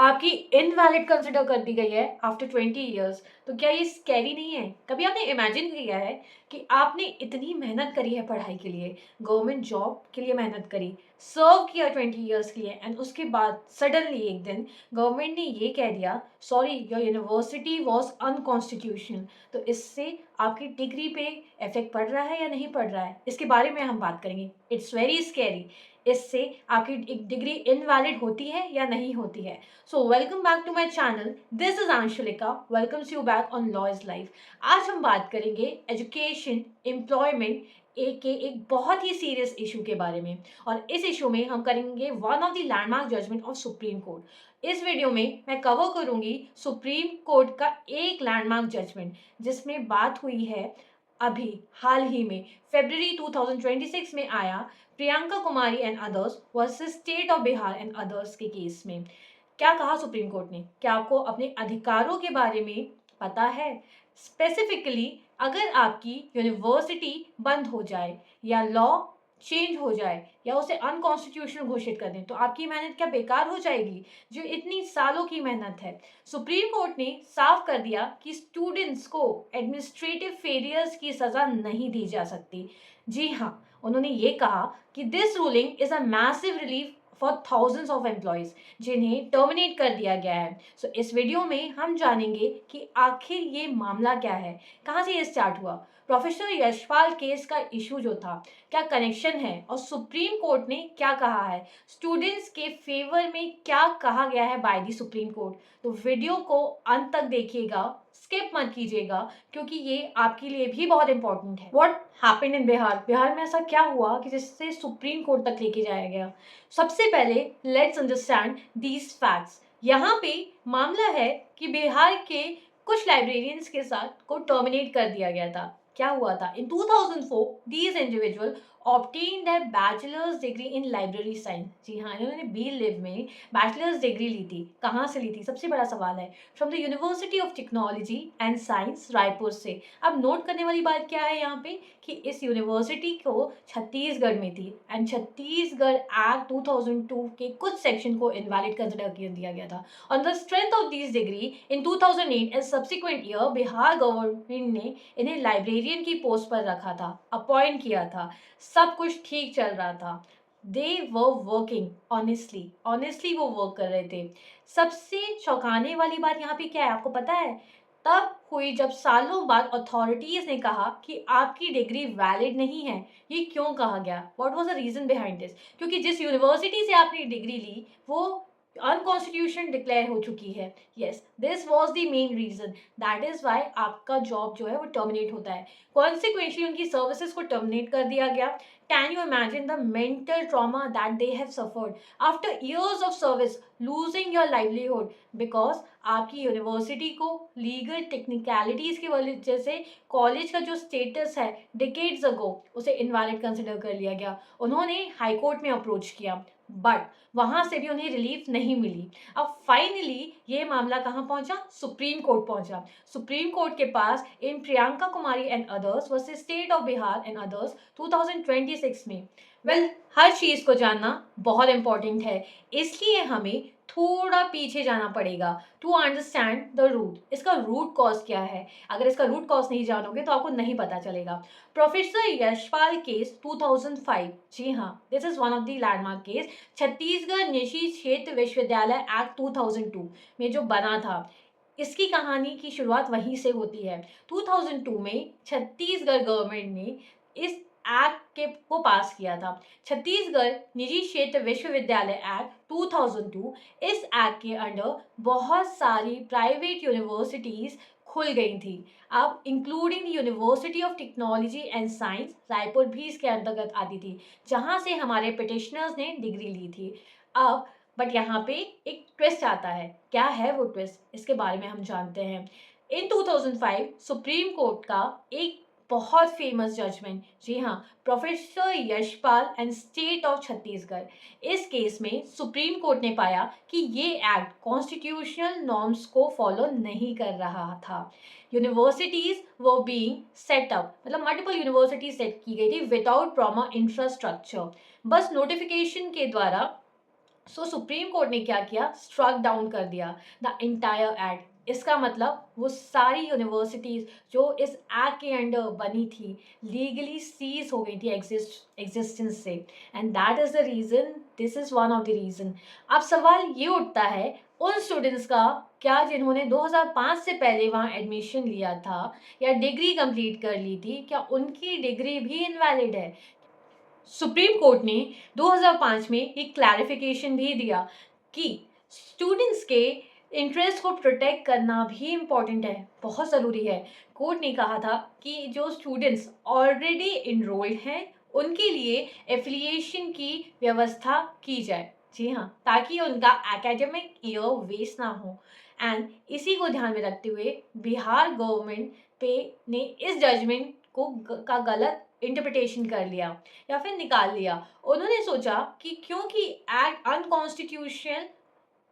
आपकी invalid consider कर दी गई है आफ्टर 20 ईयर्स। तो क्या ये स्कैरी नहीं है? कभी आपने इमेजिन किया है कि आपने इतनी मेहनत करी है पढ़ाई के लिए, गवर्नमेंट जॉब के लिए मेहनत करी, सर्व किया 20 ईयर्स के लिए, एंड उसके बाद सडनली एक दिन गवर्नमेंट ने ये कह दिया, sorry your university was unconstitutional. तो इससे आपकी डिग्री पे इफेक्ट पड़ रहा है या नहीं पड़ रहा है, इसके बारे में हम बात करेंगे। It's very scary. इससे आपकी एक डिग्री इनवैलिड होती है या नहीं होती है। So welcome back to my channel. This is Anshulika. Welcomes you back on Law is Life. आज हम बात करेंगे एजुकेशन, एम्प्लॉयमेंट एक बहुत ही सीरियस इशू के बारे में। और इस इशू में हम करेंगे one of the landmark judgement of supreme court. इस वीडियो में मैं कवर करूंगी सुप्रीम कोर्ट का एक लैंडमार्क जजमेंट जिसमें बात हुई है अभी हाल ही में फरवरी 2026 में आया Priyanka Kumari and others versus state of Bihar and others के केस में। क्या कहा सुप्रीम कोर्ट ने? क्या आपको अपने अधिकारों के बारे में पता है? स्पेसिफिकली अगर आपकी यूनिवर्सिटी बंद हो जाए या लॉ चेंज हो जाए या उसे अनकॉन्स्टिट्यूशनल घोषित कर दें तो आपकी मेहनत क्या बेकार हो जाएगी, जो इतनी सालों की मेहनत है? सुप्रीम कोर्ट ने साफ कर दिया कि स्टूडेंट्स को एडमिनिस्ट्रेटिव फेलियर्स की सजा नहीं दी जा सकती। जी हाँ, उन्होंने ये कहा कि this ruling is a massive relief for thousands of employees जिन्हें टर्मिनेट कर दिया गया है। सो इस वीडियो में हम जानेंगे कि आखिर ये मामला क्या है, कहाँ से ये स्टार्ट हुआ, प्रोफेसर यशपाल केस का इशू जो था क्या कनेक्शन है, और सुप्रीम कोर्ट ने क्या कहा है, स्टूडेंट्स के फेवर में क्या कहा गया है बाय द सुप्रीम कोर्ट। तो वीडियो को अंत तक देखिएगा, स्किप मत कीजिएगा, क्योंकि ये आपके लिए भी बहुत इंपॉर्टेंट है। What happened in Bihar? Bihar में ऐसा क्या हुआ कि जिससे सुप्रीम कोर्ट तक लेके जाया गया? सबसे पहले लेट्स अंडरस्टैंड दीज फैक्ट्स। यहाँ पे मामला है कि बिहार के कुछ लाइब्रेरियंस के साथ को टर्मिनेट कर दिया गया था। क्या हुआ था? इन 2004 these individual obtained their bachelor's degree in library science। जी हाँ, इन्होंने बी लिव में बैचलर्स डिग्री ली थी। कहाँ से ली थी? सबसे बड़ा सवाल है। From the university of technology and science Raipur से। अब नोट करने वाली बात क्या है यहाँ पे कि इस यूनिवर्सिटी को छत्तीसगढ़ में थी एंड छत्तीसगढ़ एक्ट 2002 के कुछ सेक्शन को इनवैलिड कंसिडर कर दिया गया था। On the strength of this degree in 2008 and subsequent year Bihar government ने इन्हें लाइब्रेरियन की पोस्ट पर रखा था, अपॉइंट किया था, सब कुछ ठीक चल रहा था। दे वर वर्किंग ऑनेस्टली वो वर्क कर रहे थे। सबसे चौंकाने वाली बात यहाँ पे क्या है आपको पता है? तब हुई जब सालों बाद अथॉरिटीज ने कहा कि आपकी डिग्री वैलिड नहीं है। ये क्यों कहा गया? What was the reason behind this? क्योंकि जिस यूनिवर्सिटी से आपने डिग्री ली वो अनकॉन्स्टिट्यूशन डिक्लेयर हो चुकी है। Yes, this was the main reason. That is why आपका जॉब जो है वो टर्मिनेट होता है। कॉन्सिक्वेंशली उनकी सर्विसेज को टर्मिनेट कर दिया गया। Can you imagine the mental trauma that they have suffered after years of service, losing your livelihood because आपकी यूनिवर्सिटी को लीगल टेक्निकलिटीज की वजह से कॉलेज का जो स्टेटस है डिकेड्स अगो उसे इनवैलिड कंसिडर कर लिया गया। उन्होंने हाई कोर्ट में अप्रोच किया बट वहां से भी उन्हें रिलीफ नहीं मिली। अब फाइनली ये मामला कहाँ पहुंचा? सुप्रीम कोर्ट पहुंचा। सुप्रीम कोर्ट के पास in Priyanka Kumari and others versus state of Bihar and others 2026 में। हर चीज को जानना बहुत इंपॉर्टेंट है, इसलिए हमें थोड़ा पीछे जाना पड़ेगा टू अंडरस्टैंड द रूट। इसका रूट कॉज क्या है? अगर इसका रूट कॉज नहीं जानोगे तो आपको नहीं पता चलेगा। प्रोफेसर यशपाल केस 2005, जी हाँ, this is one of the landmark case. Chhattisgarh निजी क्षेत्र विश्वविद्यालय एक्ट 2002 में जो बना था, इसकी कहानी की शुरुआत वहीं से होती है। 2002 में छत्तीसगढ़ गवर्नमेंट ने इस एक्ट के को पास किया था, छत्तीसगढ़ निजी क्षेत्र विश्वविद्यालय एक्ट 2002। इस एक्ट के अंडर बहुत सारी प्राइवेट यूनिवर्सिटीज खुल गई थी। अब including university of technology and science Raipur भी इसके अंतर्गत आती थी, जहां से हमारे पिटिशनर्स ने डिग्री ली थी। अब बट यहाँ पे एक ट्विस्ट आता है। क्या है वो ट्विस्ट? इसके बारे में हम जानते हैं। इन 2005 सुप्रीम कोर्ट का एक बहुत फेमस जजमेंट, जी हाँ, professor Yashpal and state of Chhattisgarh. इस केस में सुप्रीम कोर्ट ने पाया कि ये एक्ट कॉन्स्टिट्यूशनल नॉर्म्स को फॉलो नहीं कर रहा था। यूनिवर्सिटीज वो बीइंग सेटअप, मतलब मल्टीपल यूनिवर्सिटीज सेट की गई थी विदाउट प्रॉपर इंफ्रास्ट्रक्चर। बस नोटिफिकेशन के द्वारा सो सुप्रीम कोर्ट ने क्या किया, स्ट्रक डाउन कर दिया द इंटायर एक्ट। इसका मतलब वो सारी यूनिवर्सिटीज जो इस एक्ट के अंडर बनी थी लीगली सीज हो गई थी एग्जिस्टेंस से। And that is the reason, this is one of the reason. अब सवाल ये उठता है उन स्टूडेंट्स का, क्या जिन्होंने 2005 से पहले वहाँ एडमिशन लिया था या डिग्री कंप्लीट कर ली थी, क्या उनकी डिग्री भी इनवैलिड है? सुप्रीम कोर्ट ने 2005 में एक क्लैरिफिकेशन भी दिया कि स्टूडेंट्स के इंटरेस्ट को प्रोटेक्ट करना भी इम्पॉर्टेंट है, बहुत ज़रूरी है। कोर्ट ने कहा था कि जो स्टूडेंट्स ऑलरेडी इनरोल्ड हैं उनके लिए एफिलिएशन की व्यवस्था की जाए। जी हाँ, ताकि उनका एकेडमिक ईयर वेस्ट ना हो। एंड इसी को ध्यान में रखते हुए बिहार गवर्नमेंट पे ने इस जजमेंट को का गलत इंटरप्रिटेशन कर लिया या फिर निकाल लिया। उन्होंने सोचा कि क्योंकि एक्ट अनकॉन्स्टिट्यूशनल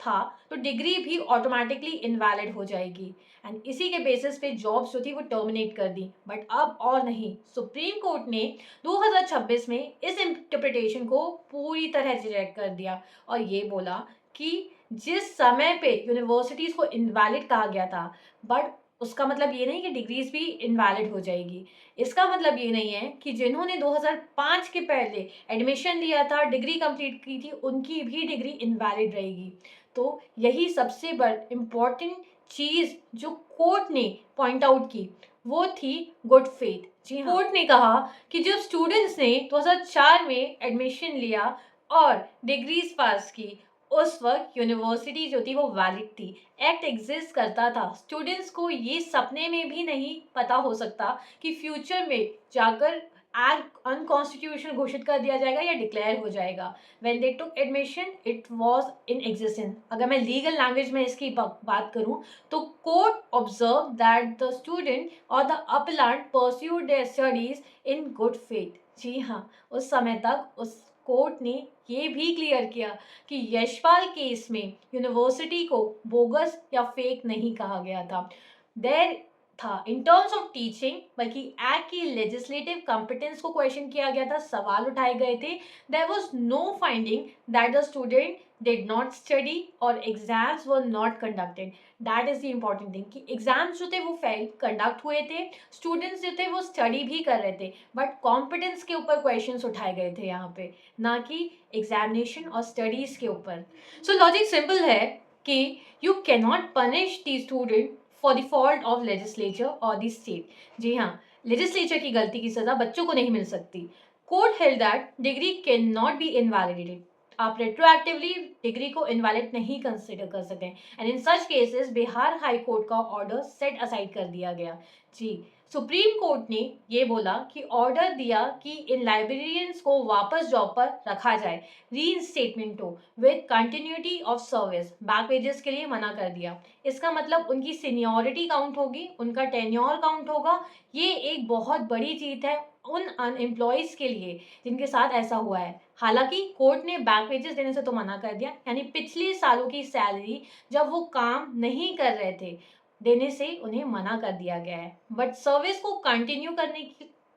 था तो डिग्री भी ऑटोमेटिकली इनवैलिड हो जाएगी, एंड इसी के बेसिस पे जॉब्स जो थी वो टर्मिनेट कर दी। बट अब और नहीं, सुप्रीम कोर्ट ने 2026 में इस इंटरप्रिटेशन को पूरी तरह रिजेक्ट कर दिया और ये बोला कि जिस समय पे यूनिवर्सिटीज को इनवैलिड कहा गया था, बट उसका मतलब ये नहीं कि डिग्रीज भी इनवैलिड हो जाएगी। इसका मतलब ये नहीं है कि जिन्होंने 2005 के पहले एडमिशन लिया था, डिग्री कंप्लीट की थी, उनकी भी डिग्री इनवैलिड रहेगी। तो यही सबसे बड़ इम्पॉर्टेंट चीज़ जो कोर्ट ने पॉइंट आउट की वो थी गुड फेथ। जी हाँ, कोर्ट ने कहा कि जब स्टूडेंट्स ने 2004 में एडमिशन लिया और डिग्रीज पास की, उस वक्त यूनिवर्सिटी जो थी वो वैलिड थी, एक्ट एग्जिस्ट करता था। स्टूडेंट्स को ये सपने में भी नहीं पता हो सकता कि फ्यूचर में जाकर एक्ट अनकॉन्स्टिट्यूशनल घोषित कर दिया जाएगा या डिक्लेयर हो जाएगा। When they took admission, it was in existence. अगर मैं लीगल लैंग्वेज में इसकी बात करूं तो court observe that the student और the appellant pursued their studies in good faith. जी हाँ, उस समय तक उस कोर्ट ने ये भी क्लियर किया कि यशपाल केस में यूनिवर्सिटी को बोगस या फेक नहीं कहा गया था। देर था इन टर्म्स ऑफ टीचिंग, बल्कि एक्ट की लेजिस्लेटिव कॉम्पिटेंस को क्वेश्चन किया गया था, सवाल उठाए गए थे। There was no finding that the student did not study और exams were not conducted. That is the important thing कि एग्जाम्स जो थे वो फेल कंडक्ट हुए थे, स्टूडेंट्स जो थे वो स्टडी भी कर रहे थे, बट कॉम्पिटेंस के ऊपर क्वेश्चंस उठाए गए थे यहाँ पे, ना कि एग्जामिनेशन और स्टडीज के ऊपर। सो लॉजिक सिंपल है कि you can not punish the student for the fault of legislature और द स्टेट। जी हाँ, लेजिस्लेचर की गलती की सजा बच्चों को नहीं मिल सकती। Court held that degree can not be invalidated. आप रेट्रोएक्टिवली डिग्री को इनवैलिड नहीं कंसिडर कर सकते, and in such cases Bihar high court का ऑर्डर सेट असाइड कर दिया गया। जी, सुप्रीम कोर्ट ने ये बोला कि ऑर्डर दिया कि इन लाइब्रेरियंस को वापस जॉब पर रखा जाए, रीइंस्टेटमेंट हो with continuity of service, back wages के लिए मना कर दिया। इसका मतलब उनकी सीनियरिटी काउंट होगी, उनका टेन्योर काउंट होगा। ये एक बहुत बड़ी जीत है उन अनएम्प्लॉयज के लिए जिनके साथ ऐसा हुआ है। हालांकि कोर्ट ने बैक वेजेस देने से तो मना कर दिया, यानी पिछले सालों की सैलरी जब वो काम नहीं कर रहे थे देने से उन्हें मना कर दिया गया है, बट सर्विस को कंटिन्यू करने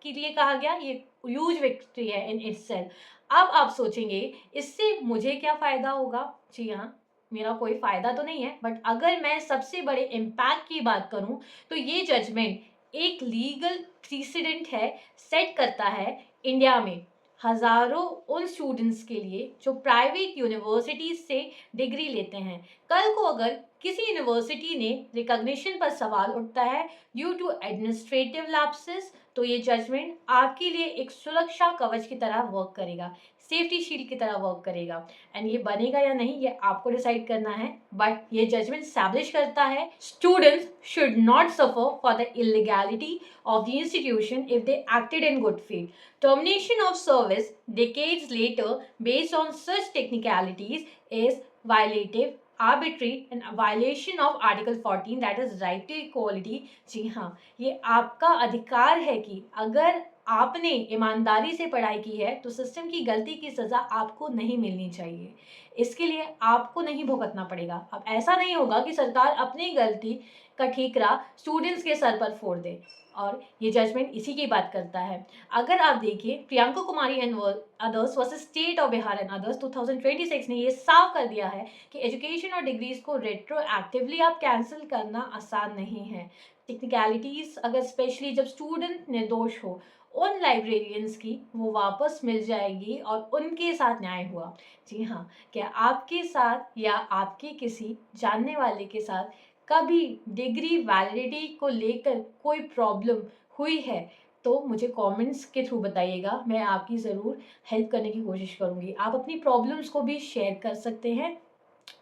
के लिए कहा गया। ये ह्यूज विक्ट्री है इन इटसेल्फ। अब आप सोचेंगे इससे मुझे क्या फायदा होगा? जी हाँ, मेरा कोई फायदा तो नहीं है, बट अगर मैं सबसे बड़े इम्पैक्ट की बात करूं तो ये जजमेंट एक लीगल प्रीसिडेंट है, सेट करता है इंडिया में हजारों उन स्टूडेंट्स के लिए जो प्राइवेट यूनिवर्सिटीज से डिग्री लेते हैं। कल को अगर किसी यूनिवर्सिटी ने रिकॉग्निशन पर सवाल उठता है ड्यू टू एडमिनिस्ट्रेटिव लैप्सेस, तो ये जजमेंट आपके लिए एक सुरक्षा कवच की तरह वर्क करेगा, सेफ्टी शील्ड की तरह वर्क करेगा। एंड ये बनेगा या नहीं ये आपको डिसाइड करना है, बट ये जजमेंट स्टैब्लिश करता है students should not suffer for the illegality of the institution if they acted in good faith. Termination of service decades later based on such technicalities is violative, arbitrary and a violation of Article 14, that is right to equality. जी हाँ, ये आपका अधिकार है कि अगर आपने ईमानदारी से पढ़ाई की है तो सिस्टम की गलती की सजा आपको नहीं मिलनी चाहिए, इसके लिए आपको नहीं भुगतना पड़ेगा। अब ऐसा नहीं होगा कि सरकार अपनी गलती का ठीकरा स्टूडेंट्स के सर पर फोड़ दे। और ये जजमेंट इसी की बात करता है। अगर आप देखिए Priyanka Kumari and others versus state of Bihar and others 2026 ने ये साफ कर दिया है कि एजुकेशन और डिग्रीज को रेट्रोएक्टिवली आप कैंसिल करना आसान नहीं है। टेक्निकलिटीज अगर स्पेशली जब स्टूडेंट निर्दोष हो, उन लाइब्रेरियंस की वो वापस मिल जाएगी और उनके साथ न्याय हुआ। जी हाँ, क्या आपके साथ या आपके किसी जानने वाले के साथ कभी डिग्री वैलिडिटी को लेकर कोई प्रॉब्लम हुई है तो मुझे कमेंट्स के थ्रू बताइएगा, मैं आपकी ज़रूर हेल्प करने की कोशिश करूँगी। आप अपनी प्रॉब्लम्स को भी शेयर कर सकते हैं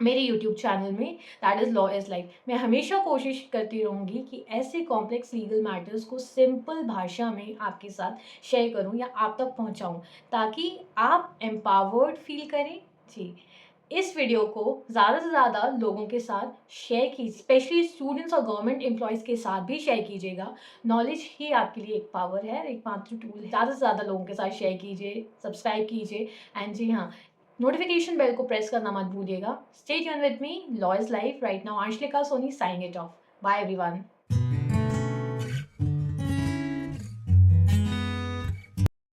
मेरे यूट्यूब चैनल में, that is law is life. मैं हमेशा कोशिश करती रहूँगी कि ऐसे कॉम्प्लेक्स लीगल मैटर्स को सिंपल भाषा में आपके साथ शेयर करूँ या आप तक पहुँचाऊँ, ताकि आप एम्पावर्ड फील करें। जी, इस वीडियो को ज़्यादा से ज़्यादा लोगों के साथ शेयर कीजिए, स्पेशली स्टूडेंट्स और गवर्नमेंट एम्प्लॉयज़ के साथ भी शेयर कीजिएगा। नॉलेज ही आपके लिए एक पावर है, एक मात्र टूल है। ज़्यादा से ज़्यादा लोगों के साथ शेयर कीजिए, सब्सक्राइब कीजिए एंड जी हाँ, नोटिफिकेशन बेल को प्रेस करना मत भूलिएगा। Stay tuned with me, law is life. Right now, Anshalika Soni signing it off. Bye everyone.